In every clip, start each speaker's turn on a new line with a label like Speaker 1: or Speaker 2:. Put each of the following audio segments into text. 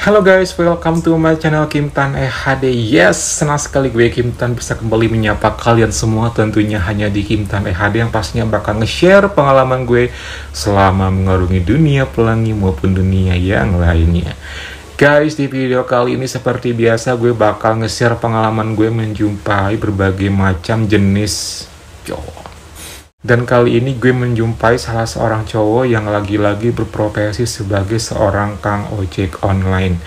Speaker 1: Halo guys, welcome to my channel Kim Tan HD. Yes, senang sekali gue Kim Tan bisa kembali menyapa kalian semua, tentunya hanya di Kim Tan HD yang pastinya bakal nge-share pengalaman gue selama mengarungi dunia pelangi maupun dunia yang lainnya. Guys, di video kali ini seperti biasa gue bakal nge-share pengalaman gue menjumpai berbagai macam jenis cowok. Dan kali ini gue menjumpai salah seorang cowok yang lagi-lagi berprofesi sebagai seorang kang ojek online.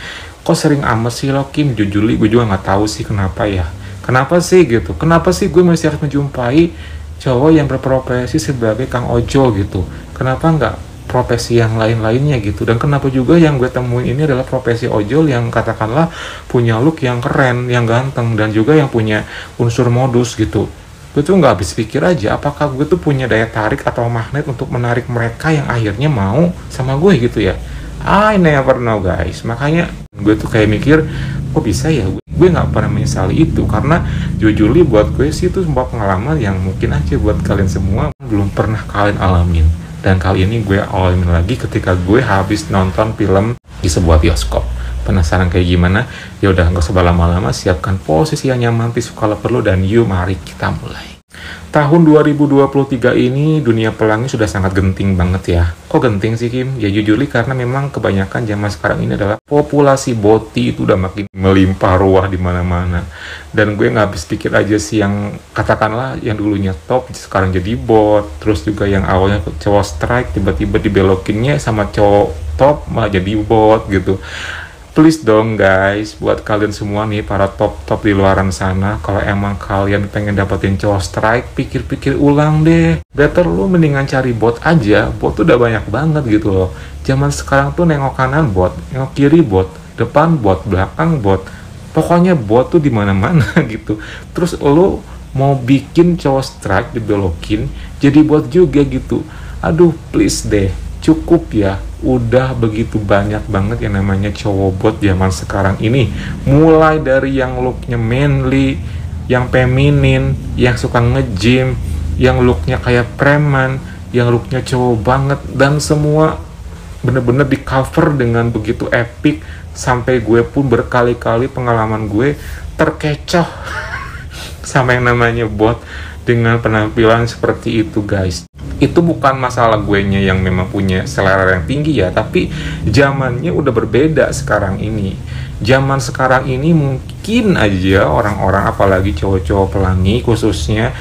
Speaker 1: Kok sering amat sih lo Kim? Jujur gue juga nggak tahu sih kenapa ya. Kenapa sih gitu? Kenapa sih gue masih harus menjumpai cowok yang berprofesi sebagai kang ojol gitu? Kenapa nggak profesi yang lain-lainnya gitu? Dan kenapa juga yang gue temuin ini adalah profesi ojol yang katakanlah punya look yang keren, yang ganteng, dan juga yang punya unsur modus gitu. Gue tuh nggak habis pikir aja apakah gue tuh punya daya tarik atau magnet untuk menarik mereka yang akhirnya mau sama gue gitu ya. I never know guys. Makanya gue tuh kayak mikir, kok bisa ya? Gue nggak pernah menyesali itu, karena jujur buat gue sih itu sebuah pengalaman yang mungkin aja buat kalian semua belum pernah kalian alamin. Dan kali ini gue alamin lagi ketika gue habis nonton film di sebuah bioskop. Penasaran kayak gimana? Ya udah, nggak usah lama-lama, siapkan posisi yang nyaman, tisu kalau perlu, dan yuk mari kita mulai. Tahun 2023 ini dunia pelangi sudah sangat genting banget ya. Kok genting sih Kim? Ya jujur karena memang kebanyakan zaman sekarang ini adalah populasi boti itu udah makin melimpah ruah di mana-mana. Dan gue nggak habis pikir aja sih yang katakanlah yang dulunya top sekarang jadi bot. Terus juga yang awalnya cowok strike tiba-tiba dibelokinnya sama cowok top malah jadi bot gitu. Please dong guys, buat kalian semua nih para top-top di luaran sana, kalau emang kalian pengen dapetin cowok strike, pikir-pikir ulang deh. Better lu mendingan cari bot aja. Bot tuh udah banyak banget gitu loh. Zaman sekarang tuh nengok kanan bot, nengok kiri bot, depan bot, belakang bot. Pokoknya bot tuh di mana-mana gitu. Terus lu mau bikin cowok strike dibelokin jadi bot juga gitu. Aduh, please deh. Cukup ya, udah begitu banyak banget yang namanya cowok bot zaman sekarang ini. Mulai dari yang looknya manly, yang feminin, yang suka nge-gym, yang looknya kayak preman, yang looknya cowok banget, dan semua bener-bener di cover dengan begitu epic, sampai gue pun berkali-kali pengalaman gue terkecoh sama yang namanya bot dengan penampilan seperti itu guys. Itu bukan masalah gue nya yang memang punya selera yang tinggi ya, tapi zamannya udah berbeda sekarang ini. Zaman sekarang ini mungkin aja orang-orang, apalagi cowok-cowok pelangi khususnya,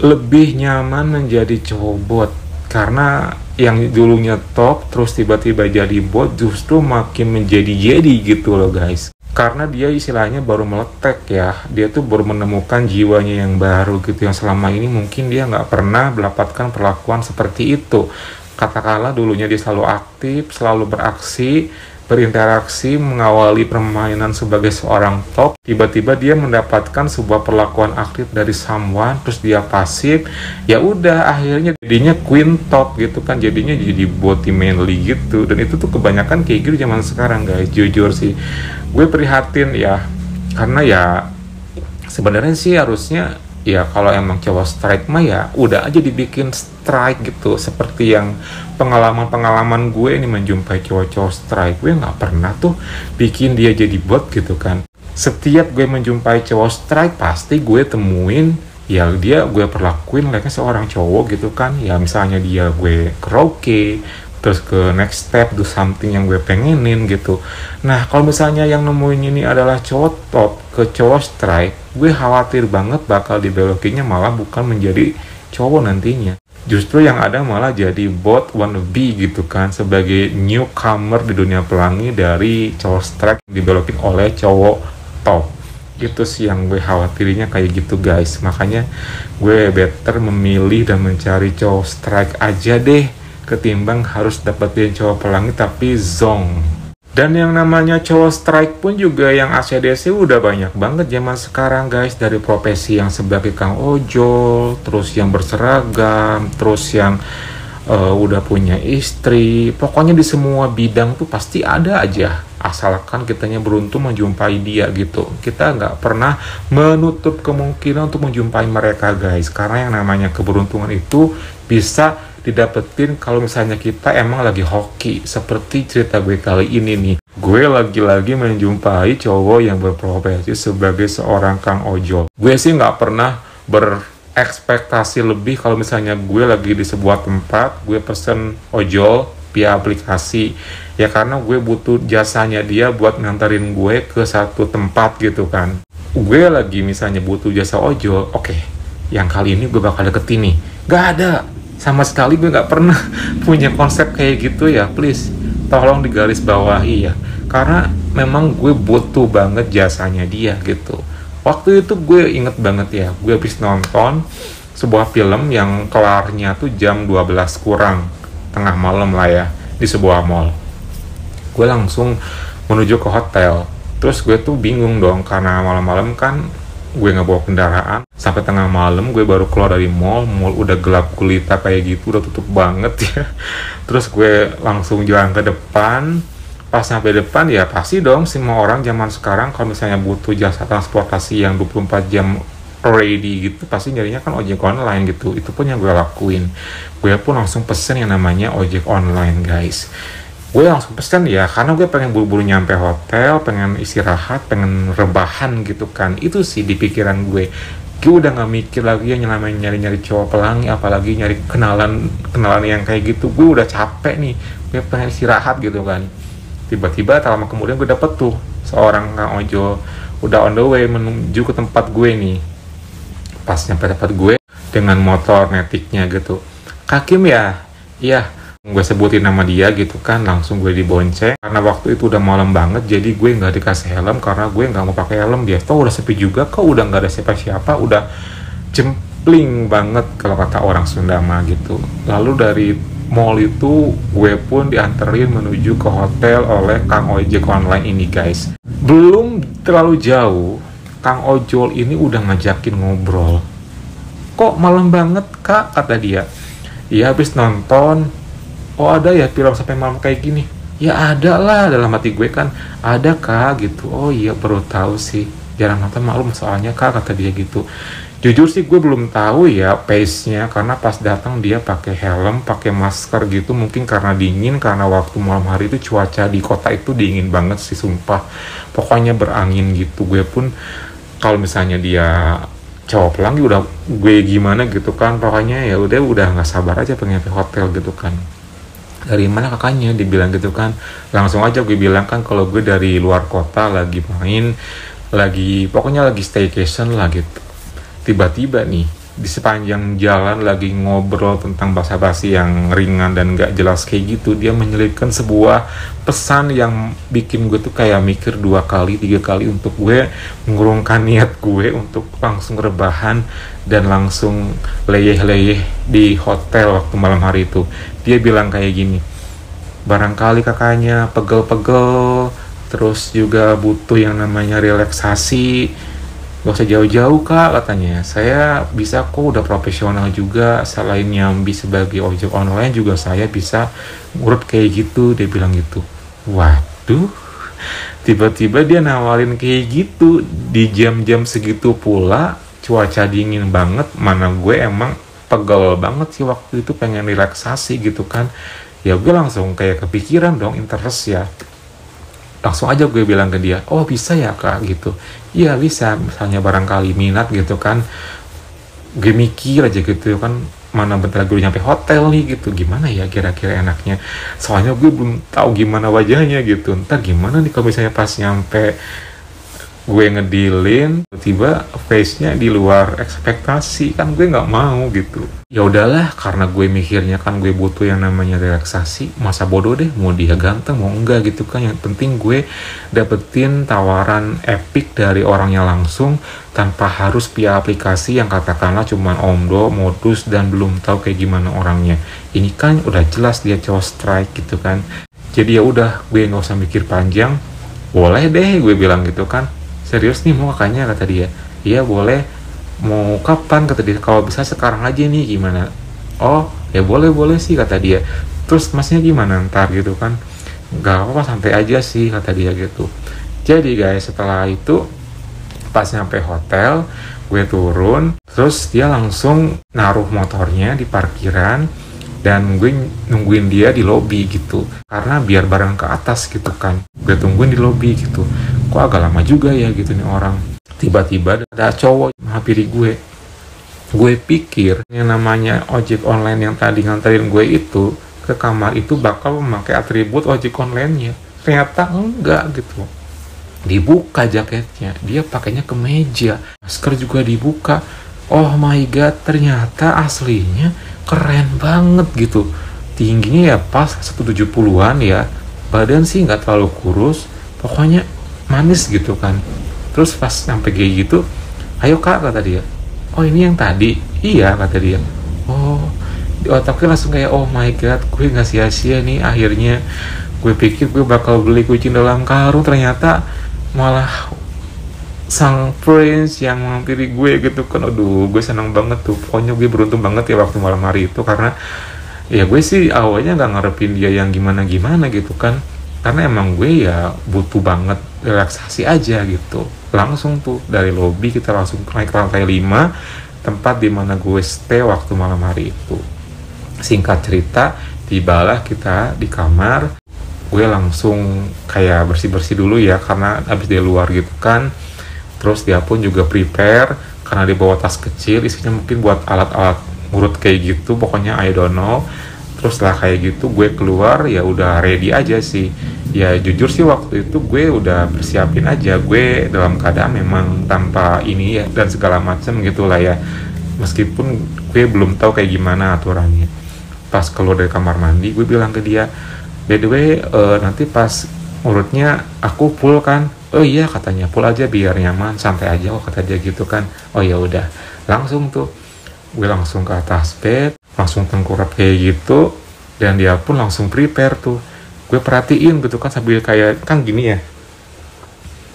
Speaker 1: lebih nyaman menjadi cowok bot. Karena yang dulunya top terus tiba-tiba jadi bot justru makin menjadi-jadi gitu loh guys. Karena dia istilahnya baru meletek ya, dia tuh baru menemukan jiwanya yang baru gitu, yang selama ini mungkin dia nggak pernah mendapatkan perlakuan seperti itu. Katakanlah dulunya dia selalu aktif, selalu beraksi, berinteraksi, mengawali permainan sebagai seorang top, tiba-tiba dia mendapatkan sebuah perlakuan aktif dari someone, terus dia pasif, ya udah akhirnya jadinya queen top gitu kan, jadinya jadi body manly gitu. Dan itu tuh kebanyakan kayak gitu zaman sekarang guys, jujur sih gue prihatin ya, karena ya sebenarnya sih harusnya ya kalau emang cowok strike mah ya udah aja dibikin strike gitu. Seperti yang pengalaman gue ini menjumpai cowok-cowok strike, gue nggak pernah tuh bikin dia jadi bot gitu kan. Setiap gue menjumpai cowok strike pasti gue temuin ya dia gue perlakuin layaknya seorang cowok gitu kan. Ya misalnya dia gue karaoke, terus ke next step, do something yang gue pengenin gitu. Nah kalau misalnya yang nemuin ini adalah cowok top ke cowok strike, gue khawatir banget bakal dibelokinnya malah bukan menjadi cowok nantinya. Justru yang ada malah jadi bot wannabe gitu kan, sebagai newcomer di dunia pelangi dari cowok strike dibelokin oleh cowok top. Itu sih yang gue khawatirinnya kayak gitu guys. Makanya gue better memilih dan mencari cowok strike aja deh, ketimbang harus dapetin cowok pelangi tapi zong. Dan yang namanya cowok strike pun juga yang ACDC udah banyak banget zaman sekarang guys. Dari profesi yang sebagai kang ojol, terus yang berseragam, terus yang udah punya istri. Pokoknya di semua bidang tuh pasti ada aja, asalkan kitanya beruntung menjumpai dia gitu. Kita nggak pernah menutup kemungkinan untuk menjumpai mereka guys, karena yang namanya keberuntungan itu bisa didapetin kalau misalnya kita emang lagi hoki. Seperti cerita gue kali ini nih, gue lagi-lagi menjumpai cowok yang berprofesi sebagai seorang kang ojol. Gue sih nggak pernah berekspektasi lebih kalau misalnya gue lagi di sebuah tempat, gue pesen ojol via aplikasi, ya karena gue butuh jasanya dia buat nganterin gue ke satu tempat gitu kan. Gue lagi misalnya butuh jasa ojol, oke, yang kali ini gue bakal deketin nih. Gak ada, sama sekali gue gak pernah punya konsep kayak gitu ya. Please, tolong digaris bawahi ya. Karena memang gue butuh banget jasanya dia gitu. Waktu itu gue inget banget ya, gue habis nonton sebuah film yang kelarnya tuh jam 12 kurang, tengah malam lah ya, di sebuah mall. Gue langsung menuju ke hotel. Terus gue tuh bingung dong, karena malam-malam kan gue nggak bawa kendaraan. Sampai tengah malam gue baru keluar dari mall udah gelap gulita kayak gitu, udah tutup banget ya. Terus gue langsung jalan ke depan. Pas sampai depan ya pasti dong, semua orang zaman sekarang kalau misalnya butuh jasa transportasi yang 24 jam ready gitu, pasti nyarinya kan ojek online gitu. Itu pun yang gue lakuin. Gue pun langsung pesen yang namanya ojek online, guys. Gue langsung pesen ya, karena gue pengen buru-buru nyampe hotel, pengen istirahat, pengen rebahan gitu kan. Itu sih di pikiran gue. Gue udah gak mikir lagi yang namanya nyari-nyari cowok pelangi, apalagi nyari kenalan yang kayak gitu. Gue udah capek nih, gue pengen istirahat gitu kan. Tiba-tiba tak lama kemudian gue dapet tuh seorang kang ojol udah on the way menuju ke tempat gue nih. Pas nyampe tempat gue dengan motor metiknya gitu, Kakim ya? Iya, gue sebutin nama dia gitu kan, langsung gue dibonceng. Karena waktu itu udah malam banget, jadi gue nggak dikasih helm karena gue nggak mau pakai helm. Dia tuh udah sepi juga kok, udah nggak ada siapa-siapa, udah jempling banget kalau kata orang Sunda mah gitu. Lalu dari mall itu gue pun dianterin menuju ke hotel oleh kang ojek online ini, guys. Belum terlalu jauh, kang ojol ini udah ngajakin ngobrol. Kok malam banget kak, kata dia. Iya habis nonton. Oh ada ya film sampai malam kayak gini? Ya ada lah, dalam hati gue kan. Ada kak gitu. Oh iya baru tahu sih, jarang nonton maklum soalnya kak, kata dia gitu. Jujur sih gue belum tahu ya pace-nya, karena pas datang dia pakai helm, pakai masker gitu. Mungkin karena dingin, karena waktu malam hari itu cuaca di kota itu dingin banget sih sumpah. Pokoknya berangin gitu. Gue pun kalau misalnya dia cowok pelangi udah gue gimana gitu kan, pokoknya ya udah nggak sabar aja pengen ke hotel gitu kan. Dari mana kakaknya, dibilang gitu kan. Langsung aja gue bilang kan kalau gue dari luar kota lagi main, pokoknya lagi staycation lah gitu. Tiba-tiba nih di sepanjang jalan lagi ngobrol tentang basa-basi yang ringan dan gak jelas kayak gitu, dia menyelipkan sebuah pesan yang bikin gue tuh kayak mikir 2 kali 3 kali untuk gue mengurungkan niat gue untuk langsung rebahan dan langsung leyeh-leyeh di hotel waktu malam hari itu. Dia bilang kayak gini, barangkali kakaknya pegel-pegel, terus juga butuh yang namanya relaksasi. Gak usah jauh-jauh kak, katanya. Saya bisa kok, udah profesional juga. Selain nyambi sebagai ojek online juga saya bisa ngurut kayak gitu. Dia bilang gitu. Waduh, tiba-tiba dia nawarin kayak gitu di jam-jam segitu pula. Cuaca dingin banget, mana gue emang pegel banget sih waktu itu, pengen relaksasi gitu kan. Ya gue langsung kayak kepikiran dong, interest ya. Langsung aja gue bilang ke dia, oh bisa ya kak gitu. Iya bisa, misalnya barangkali minat gitu kan. Gue mikir aja gitu kan, mana bentar gue nyampe hotel nih gitu, gimana ya kira-kira enaknya. Soalnya gue belum tahu gimana wajahnya gitu. Ntar gimana nih kalau misalnya pas nyampe gue ngedilin, tiba face-nya di luar ekspektasi, kan gue nggak mau gitu. Ya udahlah, karena gue mikirnya kan gue butuh yang namanya relaksasi, masa bodoh deh mau dia ganteng mau enggak gitu kan. Yang penting gue dapetin tawaran epic dari orangnya langsung tanpa harus via aplikasi yang katakanlah cuman omdo modus dan belum tahu kayak gimana orangnya. Ini kan udah jelas dia cowok strike gitu kan. Jadi ya udah, gue nggak usah mikir panjang, boleh deh gue bilang gitu kan. Serius nih mau kakaknya, kata dia. Iya boleh. Mau kapan, kata dia. Kalau bisa sekarang aja nih, gimana? Oh ya boleh sih, kata dia. Terus masnya gimana ntar gitu kan? Gak apa-apa, santai aja sih, kata dia gitu. Jadi guys, setelah itu pas nyampe hotel, gue turun. Terus dia langsung naruh motornya di parkiran. dan gue nungguin dia di lobi gitu karena biar bareng ke atas gitu kan. Gue tungguin di lobi gitu, kok agak lama juga ya gitu nih orang. Tiba-tiba ada cowok menghampiri gue pikir yang namanya ojek online yang tadi nganterin gue itu ke kamar itu bakal memakai atribut ojek online-nya, ternyata enggak gitu. Dibuka jaketnya, dia pakainya kemeja, masker juga dibuka. Oh my god, ternyata aslinya keren banget gitu. Tingginya ya pas 170-an ya, badan sih nggak terlalu kurus, pokoknya manis gitu kan. Terus pas sampai kayak gitu, ayo kak, kata dia. Oh ini yang tadi? Iya, kata dia. Oh, di otaknya langsung kayak oh my god, gue nggak sia-sia nih akhirnya. Gue pikir gue bakal beli kucing dalam karung, ternyata malah sang prince yang menghampiri gue gitu kan. Aduh, gue senang banget tuh. Pokoknya gue beruntung banget ya waktu malam hari itu, karena ya gue sih awalnya nggak ngarepin dia yang gimana-gimana gitu kan, karena emang gue ya butuh banget relaksasi aja gitu. Langsung tuh dari lobby kita langsung naik ke lantai 5, tempat dimana gue stay waktu malam hari itu. Singkat cerita, tibalah kita di kamar. Gue langsung kayak bersih-bersih dulu ya, karena habis dari luar gitu kan. Terus dia pun juga prepare, karena dia bawa tas kecil, isinya mungkin buat alat-alat ngurut kayak gitu, pokoknya I don't know. Terus lah kayak gitu gue keluar, ya udah ready aja sih. Ya jujur sih waktu itu gue udah persiapin aja, gue dalam keadaan memang tanpa ini ya, dan segala macam gitulah ya. Meskipun gue belum tahu kayak gimana aturannya. Pas keluar dari kamar mandi, gue bilang ke dia, by the way, nanti pas urutnya aku full kan? Oh iya, katanya full aja biar nyaman, santai aja kok, kata dia gitu kan. Oh ya udah, langsung tuh gue langsung ke atas bed, langsung tengkurap kayak gitu, dan dia pun langsung prepare tuh. Gue perhatiin gitu kan sambil kayak kan gini ya,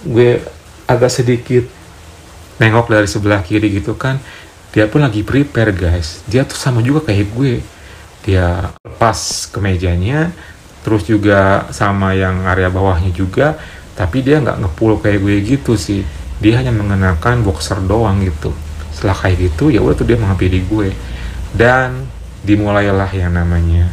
Speaker 1: gue agak sedikit nengok dari sebelah kiri gitu kan. Dia pun lagi prepare guys, dia tuh sama juga kayak gue. Dia lepas kemejanya, terus juga sama yang area bawahnya juga, tapi dia nggak nge-pull kayak gue gitu sih. Dia hanya mengenakan boxer doang gitu. Setelah kayak gitu ya udah tuh dia menghampiri gue, dan dimulailah yang namanya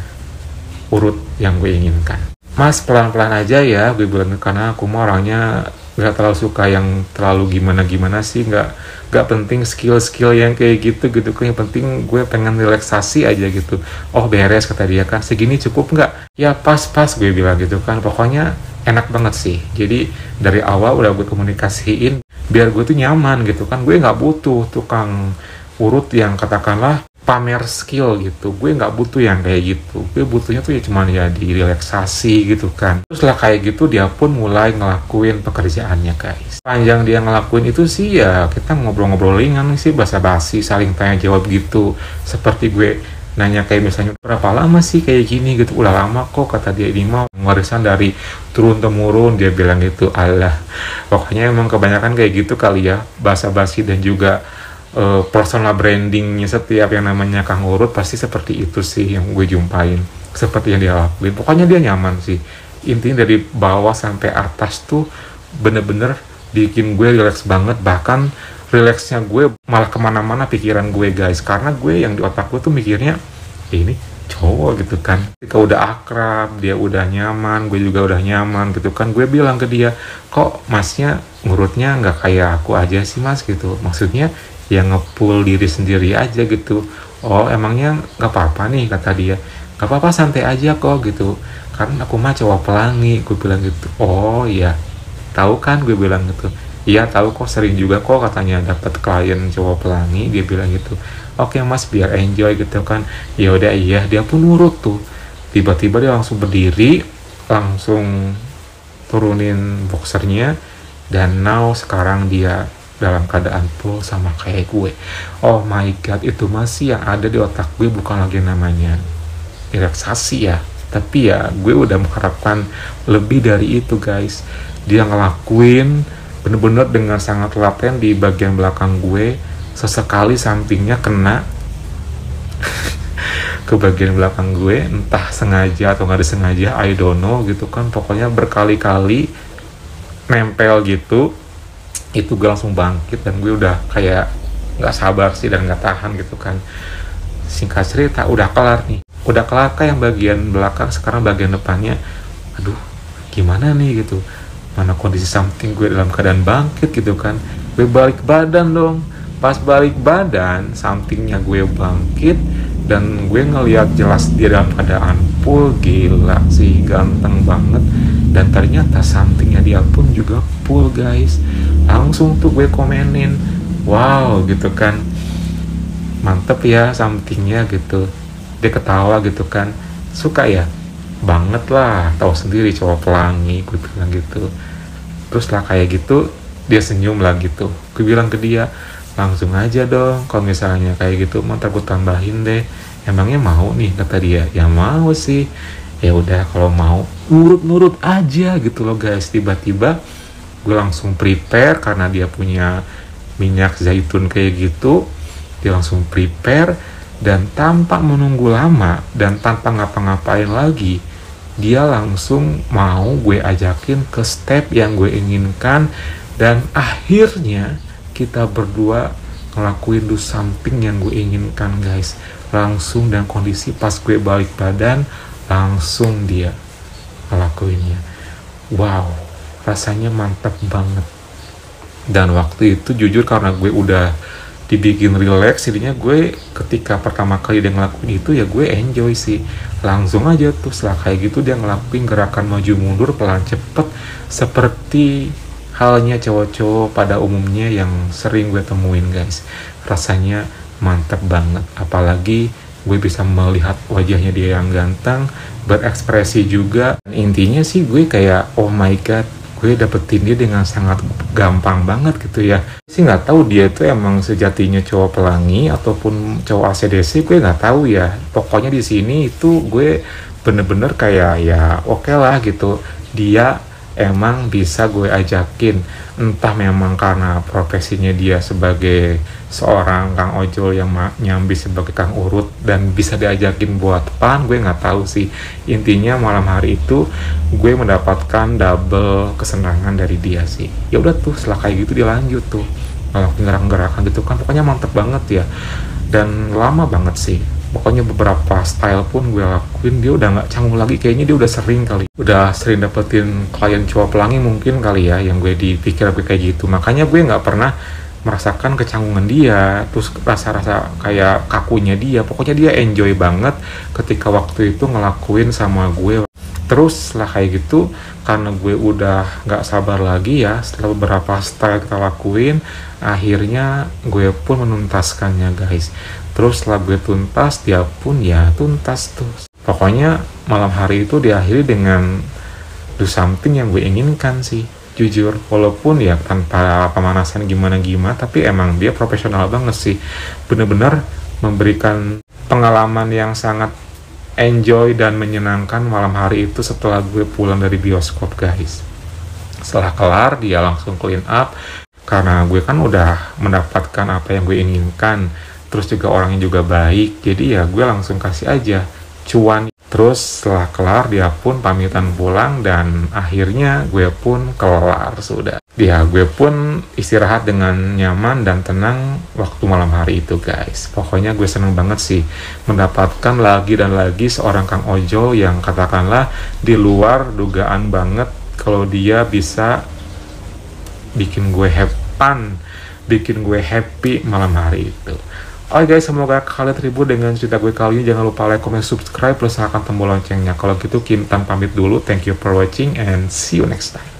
Speaker 1: urut yang gue inginkan. Mas pelan-pelan aja ya, gue bilang, karena aku mau orangnya nggak terlalu suka yang terlalu gimana-gimana sih, nggak penting skill-skill yang kayak gitu kan, yang penting gue pengen relaksasi aja gitu. Oh beres, kata dia kan, segini cukup nggak? Ya pas-pas, gue bilang gitu kan, pokoknya enak banget sih. Jadi dari awal udah gue komunikasiin biar gue tuh nyaman gitu kan. Gue nggak butuh tukang urut yang katakanlah pamer skill gitu, gue nggak butuh yang kayak gitu. Gue butuhnya tuh ya cuman ya di relaksasi gitu kan. Terus lah kayak gitu dia pun mulai ngelakuin pekerjaannya guys. Panjang dia ngelakuin itu sih ya kita ngobrol-ngobrol ringan sih, basa-basi, saling tanya jawab gitu. Seperti gue nanya kayak misalnya berapa lama sih kayak gini gitu. Udah lama kok, kata dia, ini mau warisan dari turun temurun, dia bilang gitu. Alah, pokoknya emang kebanyakan kayak gitu kali ya, basa-basi dan juga personal brandingnya setiap yang namanya Kang Urut pasti seperti itu sih yang gue jumpain, seperti yang dia lakuin. Pokoknya dia nyaman sih, intinya dari bawah sampai atas tuh bener-bener bikin gue relax banget. Bahkan relaxnya gue malah kemana-mana pikiran gue guys, karena gue yang di otak gue tuh mikirnya ini cowok gitu kan. Ketika udah akrab, dia udah nyaman, gue juga udah nyaman gitu kan. Gue bilang ke dia, kok masnya ngurutnya nggak kayak aku aja sih mas gitu, maksudnya yang nge-pull diri sendiri aja gitu. Oh emangnya nggak apa-apa nih, kata dia. Nggak apa-apa, santai aja kok gitu, karena aku mah cowok pelangi, gue bilang gitu. Oh iya, tahu kan, gue bilang gitu. Iya tahu kok, sering juga kok katanya dapat klien cowok pelangi, dia bilang gitu. Oke mas, biar enjoy gitu kan. Ya udah, iya, dia pun nurut tuh. Tiba-tiba dia langsung berdiri, langsung turunin boxernya, dan now sekarang dia dalam keadaan full sama kayak gue. Oh my god, itu masih yang ada di otak gue bukan lagi namanya relaksasi ya, tapi ya gue udah mengharapkan lebih dari itu guys. Dia ngelakuin bener-bener dengan sangat laten di bagian belakang gue. Sesekali sampingnya kena ke bagian belakang gue, entah sengaja atau nggak disengaja, I don't know gitu kan. Pokoknya berkali-kali nempel gitu. Itu gue langsung bangkit, dan gue udah kayak nggak sabar sih dan nggak tahan gitu kan. Singkat cerita udah kelar nih, udah kelaka yang bagian belakang, sekarang bagian depannya aduh gimana nih gitu, mana kondisi something gue dalam keadaan bangkit gitu kan. Gue balik badan dong, pas balik badan somethingnya gue bangkit dan gue ngeliat jelas dia dalam keadaan full. Gila sih, ganteng banget. Dan ternyata somethingnya dia pun juga full guys. Langsung tuh gue komenin, wow gitu kan, mantep ya somethingnya gitu. Dia ketawa gitu kan, suka ya banget lah, tahu sendiri cowok pelangi, gue bilang gitu. Terus lah kayak gitu dia senyum lah gitu. Gue bilang ke dia, langsung aja dong kalau misalnya kayak gitu mau gue tambahin deh. Emangnya mau nih, kata dia. Ya mau sih. Ya udah kalau mau nurut aja gitu loh guys. Tiba-tiba gue langsung prepare karena dia punya minyak zaitun kayak gitu. Dia langsung prepare dan tanpa menunggu lama dan tanpa ngapa-ngapain lagi, dia langsung mau gue ajakin ke step yang gue inginkan. Dan akhirnya kita berdua ngelakuin do something yang gue inginkan guys. Langsung, dan kondisi pas gue balik badan langsung dia ngelakuinnya. Wow, rasanya mantap banget. Dan waktu itu jujur karena gue udah dibikin relax, jadinya gue ketika pertama kali dia ngelakuin itu ya gue enjoy sih. Langsung aja tuh setelah kayak gitu dia ngelakuin gerakan maju mundur pelan cepet seperti halnya cowok-cowok pada umumnya yang sering gue temuin guys. Rasanya mantep banget, apalagi gue bisa melihat wajahnya dia yang ganteng, berekspresi juga. Intinya sih gue kayak oh my god, gue dapetin dia dengan sangat gampang banget gitu ya. Sih nggak tahu dia tuh emang sejatinya cowok pelangi ataupun cowok ACDC, gue nggak tahu ya. Pokoknya di sini itu gue bener-bener kayak ya oke lah gitu. Dia emang bisa gue ajakin, entah memang karena profesinya dia sebagai seorang kang ojol yang nyambi sebagai kang urut dan bisa diajakin buat pan, gue nggak tahu sih. Intinya malam hari itu gue mendapatkan double kesenangan dari dia sih. Ya udah tuh setelah kayak gitu dia lanjut tuh ngelakuin gerakan-gerakan gitu kan, pokoknya mantep banget ya. Dan lama banget sih, pokoknya beberapa style pun gue lakuin dia udah nggak canggung lagi. Kayaknya dia udah sering dapetin klien cowok pelangi mungkin kali ya, yang gue dipikir gue kayak gitu. Makanya gue nggak pernah merasakan kecanggungan dia, terus rasa-rasa kayak kakunya dia. Pokoknya dia enjoy banget ketika waktu itu ngelakuin sama gue. Terus lah kayak gitu, karena gue udah gak sabar lagi ya, setelah beberapa style kita lakuin, akhirnya gue pun menuntaskannya guys. Terus setelah gue tuntas, dia pun ya tuntas tuh. Pokoknya malam hari itu diakhiri dengan do something yang gue inginkan sih, jujur. Walaupun ya tanpa pemanasan gimana-gimana, tapi emang dia profesional banget sih. Bener-bener memberikan pengalaman yang sangat enjoy dan menyenangkan malam hari itu setelah gue pulang dari bioskop guys. Setelah kelar dia langsung clean up karena gue kan udah mendapatkan apa yang gue inginkan, terus juga orangnya juga baik, jadi ya gue langsung kasih aja cuan. Terus setelah kelar dia pun pamitan pulang dan akhirnya gue pun kelar sudah. Ya gue pun istirahat dengan nyaman dan tenang waktu malam hari itu guys. Pokoknya gue seneng banget sih mendapatkan lagi dan lagi seorang kang ojol yang katakanlah di luar dugaan banget kalau dia bisa bikin gue bikin gue happy malam hari itu. Oke guys, semoga kalian terhibur dengan cerita gue kali ini. Jangan lupa like, comment, subscribe, plus nyalakan tombol loncengnya. Kalau gitu Kim Tan pamit dulu. Thank you for watching and see you next time.